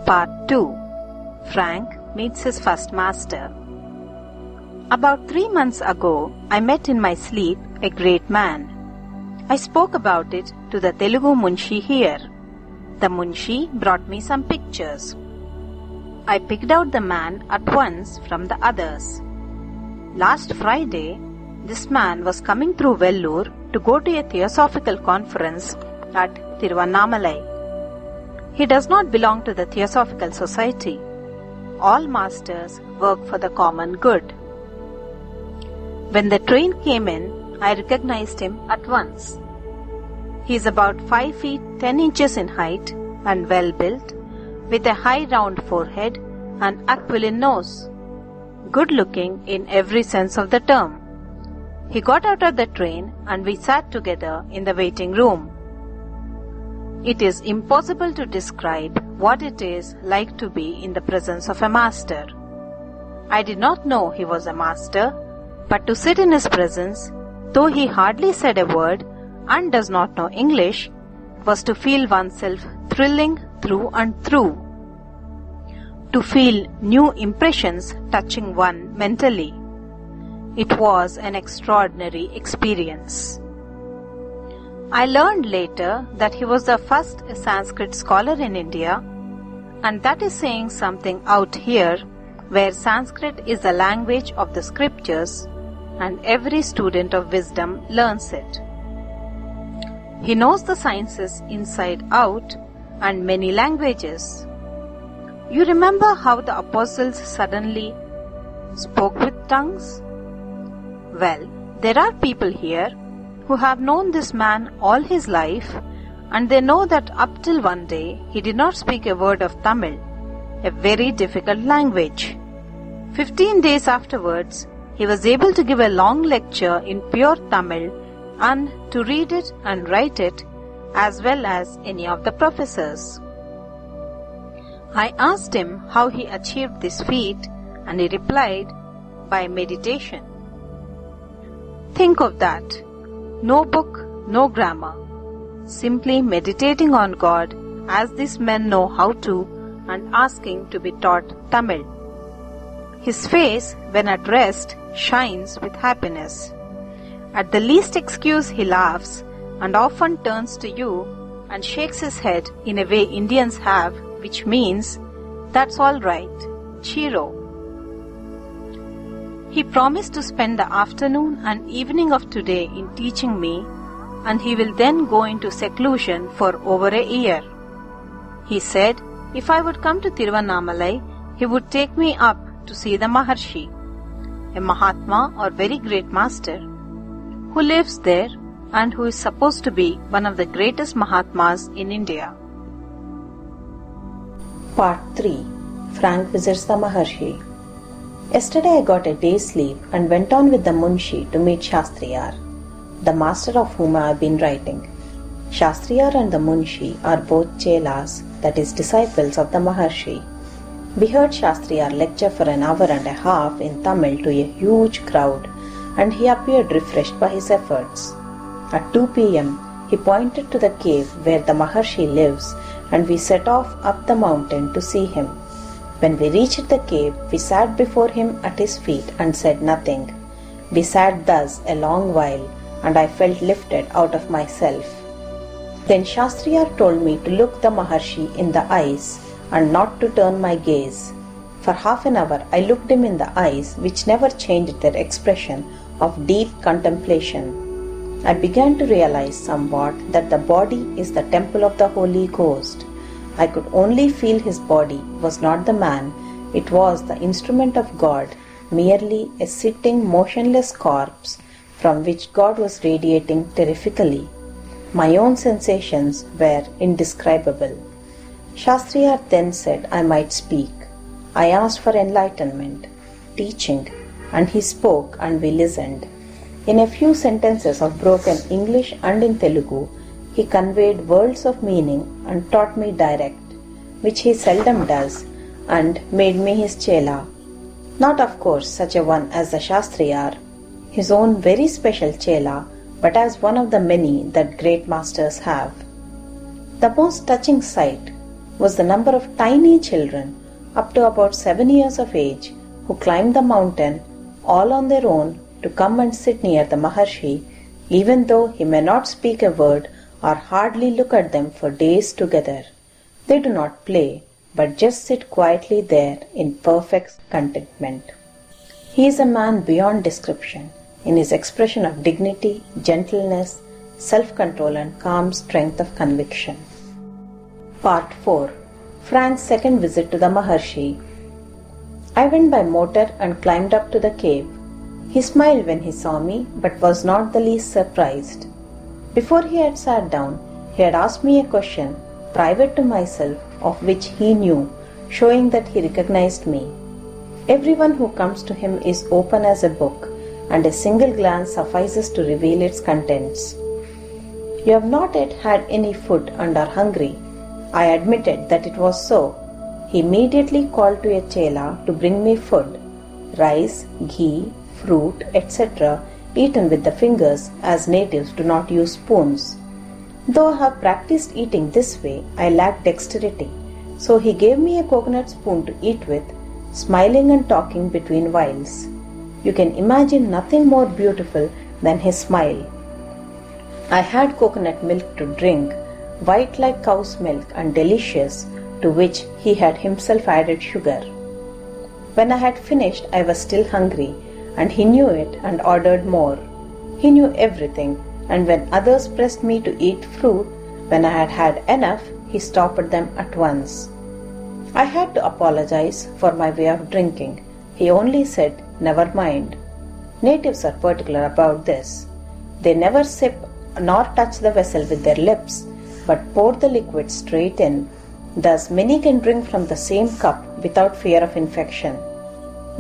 Part 2. Frank meets his first master. About 3 months ago, I met in my sleep a great man. I spoke about it to the Telugu Munshi here. The Munshi brought me some pictures. I picked out the man at once from the others. Last Friday, this man was coming through Vellore to go to a Theosophical conference at Tiruvannamalai. He does not belong to the Theosophical Society. All masters work for the common good. When the train came in, I recognized him at once. He is about 5 feet 10 inches in height and well built, with a high round forehead and aquiline nose. Good looking in every sense of the term. He got out of the train and we sat together in the waiting room. It is impossible to describe what it is like to be in the presence of a master. I did not know he was a master, but to sit in his presence, though he hardly said a word and does not know English, was to feel oneself thrilling through and through. To feel new impressions touching one mentally. It was an extraordinary experience. I learned later that he was the first Sanskrit scholar in India, and that is saying something out here where Sanskrit is the language of the scriptures and every student of wisdom learns it. He knows the sciences inside out and many languages. You remember how the apostles suddenly spoke with tongues? Well, there are people here who have known this man all his life, and they know that up till one day he did not speak a word of Tamil, a very difficult language. 15 days afterwards, he was able to give a long lecture in pure Tamil and to read it and write it as well as any of the professors. I asked him how he achieved this feat, and he replied, by meditation. Think of that. No book, no grammar. Simply meditating on God as these men know how to and asking to be taught Tamil. His face, when at rest, shines with happiness. At the least excuse he laughs and often turns to you and shakes his head in a way Indians have, which means, that's all right, cheero. He promised to spend the afternoon and evening of today in teaching me, and he will then go into seclusion for over a year. He said if I would come to Tiruvannamalai, he would take me up to see the Maharshi, a Mahatma or very great master, who lives there and who is supposed to be one of the greatest Mahatmas in India. Part 3. Frank visits the Maharshi. Yesterday I got a day's leave and went on with the Munshi to meet Shastriyar, the master of whom I have been writing. Shastriyar and the Munshi are both chelas, that is, disciples of the Maharshi. We heard Shastriyar lecture for an hour and a half in Tamil to a huge crowd, and he appeared refreshed by his efforts. At 2 p.m., he pointed to the cave where the Maharshi lives, and we set off up the mountain to see him. When we reached the cave, we sat before him at his feet and said nothing. We sat thus a long while, and I felt lifted out of myself. Then Shastriyar told me to look the Maharshi in the eyes and not to turn my gaze. For half an hour I looked him in the eyes, which never changed their expression of deep contemplation. I began to realize somewhat that the body is the temple of the Holy Ghost. I could only feel his body was not the man, it was the instrument of God, merely a sitting motionless corpse from which God was radiating terrifically. My own sensations were indescribable. Shastriyar then said I might speak. I asked for enlightenment, teaching, and he spoke and we listened. In a few sentences of broken English and in Telugu, he conveyed worlds of meaning and taught me direct, which he seldom does, and made me his chela. Not of course such a one as the Shastriyar, his own very special chela, but as one of the many that great masters have. The most touching sight was the number of tiny children up to about 7 years of age who climbed the mountain all on their own to come and sit near the Maharshi, even though he may not speak a word or hardly look at them for days together. They do not play, but just sit quietly there in perfect contentment. He is a man beyond description in his expression of dignity, gentleness, self-control and calm strength of conviction. Part 4. Frank's second visit to the Maharshi. I went by motor and climbed up to the cave. He smiled when he saw me, but was not the least surprised. Before he had sat down, he had asked me a question, private to myself, of which he knew, showing that he recognized me. Everyone who comes to him is open as a book, and a single glance suffices to reveal its contents. You have not yet had any food and are hungry. I admitted that it was so. He immediately called to a chela to bring me food, rice, ghee, fruit, etc., eaten with the fingers as natives do not use spoons. Though I have practiced eating this way, I lack dexterity, so he gave me a coconut spoon to eat with, smiling and talking between whiles. You can imagine nothing more beautiful than his smile. I had coconut milk to drink, white like cow's milk and delicious, to which he had himself added sugar. When I had finished, I was still hungry, and he knew it and ordered more. He knew everything, and when others pressed me to eat fruit, when I had had enough, he stopped them at once. I had to apologize for my way of drinking. He only said, "Never mind." Natives are particular about this. They never sip nor touch the vessel with their lips, but pour the liquid straight in. Thus many can drink from the same cup without fear of infection.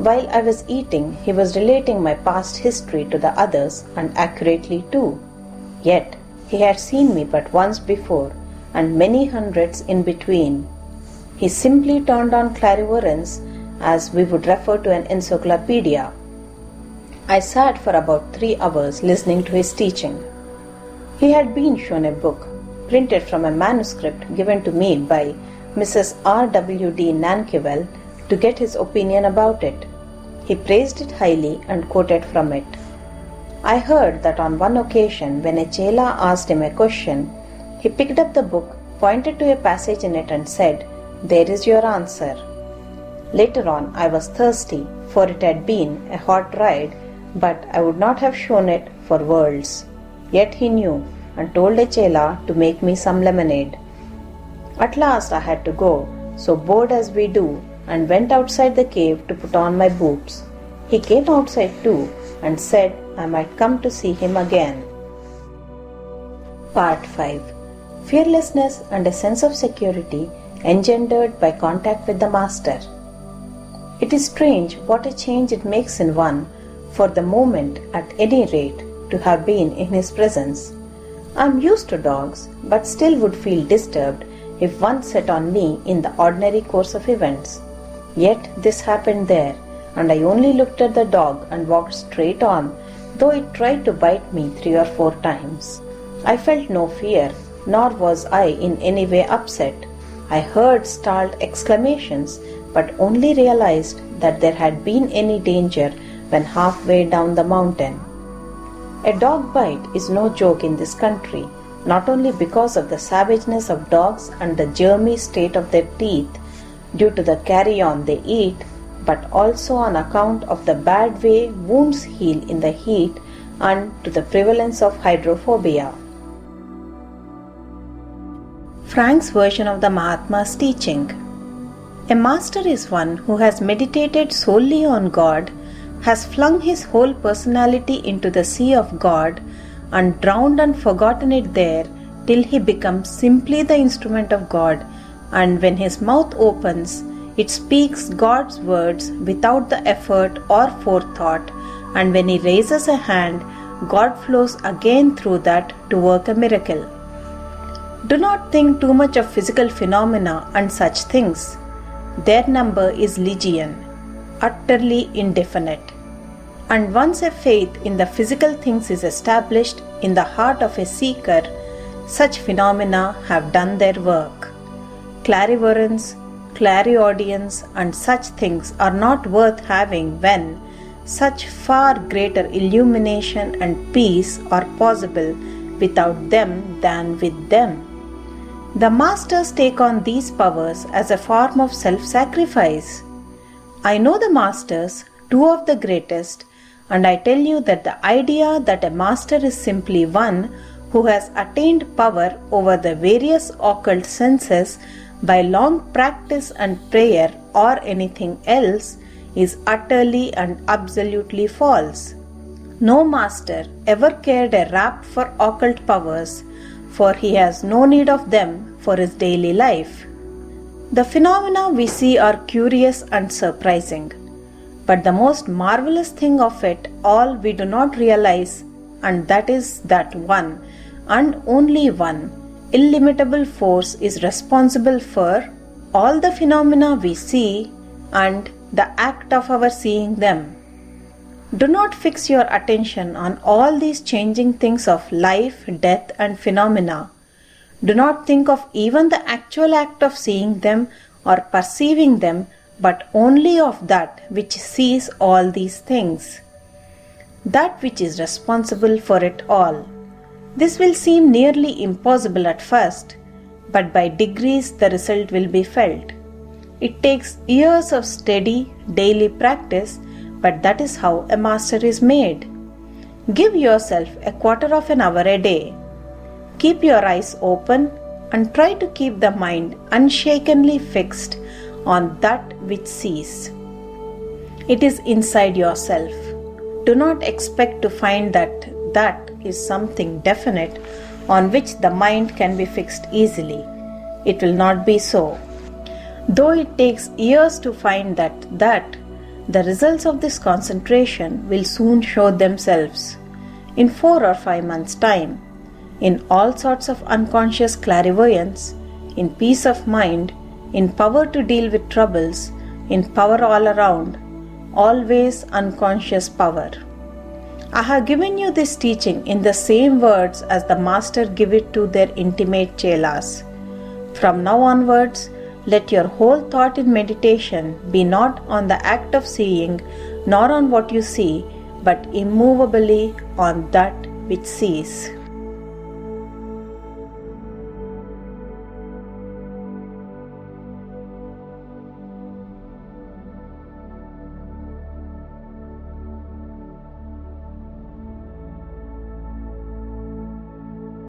While I was eating, he was relating my past history to the others, and accurately too. Yet he had seen me but once before, and many hundreds in between. He simply turned on clairvoyance, as we would refer to an encyclopedia. I sat for about 3 hours listening to his teaching. He had been shown a book, printed from a manuscript given to me by Mrs. R.W.D. Nankivel, to get his opinion about it. He praised it highly and quoted from it. I heard that on one occasion, when a chela asked him a question, he picked up the book, pointed to a passage in it and said, "There is your answer." Later on, I was thirsty, for it had been a hot ride, but I would not have shown it for worlds. Yet he knew, and told a chela to make me some lemonade. At last I had to go, so bored as we do, and went outside the cave to put on my boots. He came outside too, and said I might come to see him again. Part 5. Fearlessness and a sense of security engendered by contact with the Master. It is strange what a change it makes in one, for the moment at any rate, to have been in his presence. I am used to dogs, but still would feel disturbed if one set on me in the ordinary course of events. Yet this happened there, and I only looked at the dog and walked straight on, though it tried to bite me 3 or 4 times. I felt no fear, nor was I in any way upset. I heard startled exclamations, but only realized that there had been any danger when halfway down the mountain. A dog bite is no joke in this country, not only because of the savageness of dogs and the germy state of their teeth due to the carrion they eat, but also on account of the bad way wounds heal in the heat and to the prevalence of hydrophobia. Frank's version of the Mahatma's teaching. A master is one who has meditated solely on God, has flung his whole personality into the sea of God, and drowned and forgotten it there till he becomes simply the instrument of God, and when his mouth opens, it speaks God's words without the effort or forethought, and when he raises a hand, God flows again through that to work a miracle. Do not think too much of physical phenomena and such things. Their number is legion, utterly indefinite. And once a faith in the physical things is established in the heart of a seeker, such phenomena have done their work. clairvoyance, clairaudience, and such things are not worth having when such far greater illumination and peace are possible without them than with them. The masters take on these powers as a form of self-sacrifice. I know the masters, two of the greatest, and I tell you that the idea that a master is simply one who has attained power over the various occult senses by long practice and prayer or anything else is utterly and absolutely false. No master ever cared a rap for occult powers, for he has no need of them for his daily life. The phenomena we see are curious and surprising, but the most marvelous thing of it all we do not realize, and that is that one, and only one, illimitable force is responsible for all the phenomena we see and the act of our seeing them. Do not fix your attention on all these changing things of life, death, and phenomena. Do not think of even the actual act of seeing them or perceiving them, but only of that which sees all these things, that which is responsible for it all. This will seem nearly impossible at first, but by degrees the result will be felt. It takes years of steady, daily practice, but that is how a master is made. Give yourself a quarter of an hour a day. Keep your eyes open and try to keep the mind unshakenly fixed on that which sees. It is inside yourself. Do not expect to find that is something definite on which the mind can be fixed easily. It will not be so. Though it takes years to find that, the results of this concentration will soon show themselves in 4 or 5 months' time, in all sorts of unconscious clairvoyance, in peace of mind, in power to deal with troubles, in power all around, always unconscious power. I have given you this teaching in the same words as the Master give it to their intimate chelas. From now onwards, let your whole thought in meditation be not on the act of seeing, nor on what you see, but immovably on that which sees.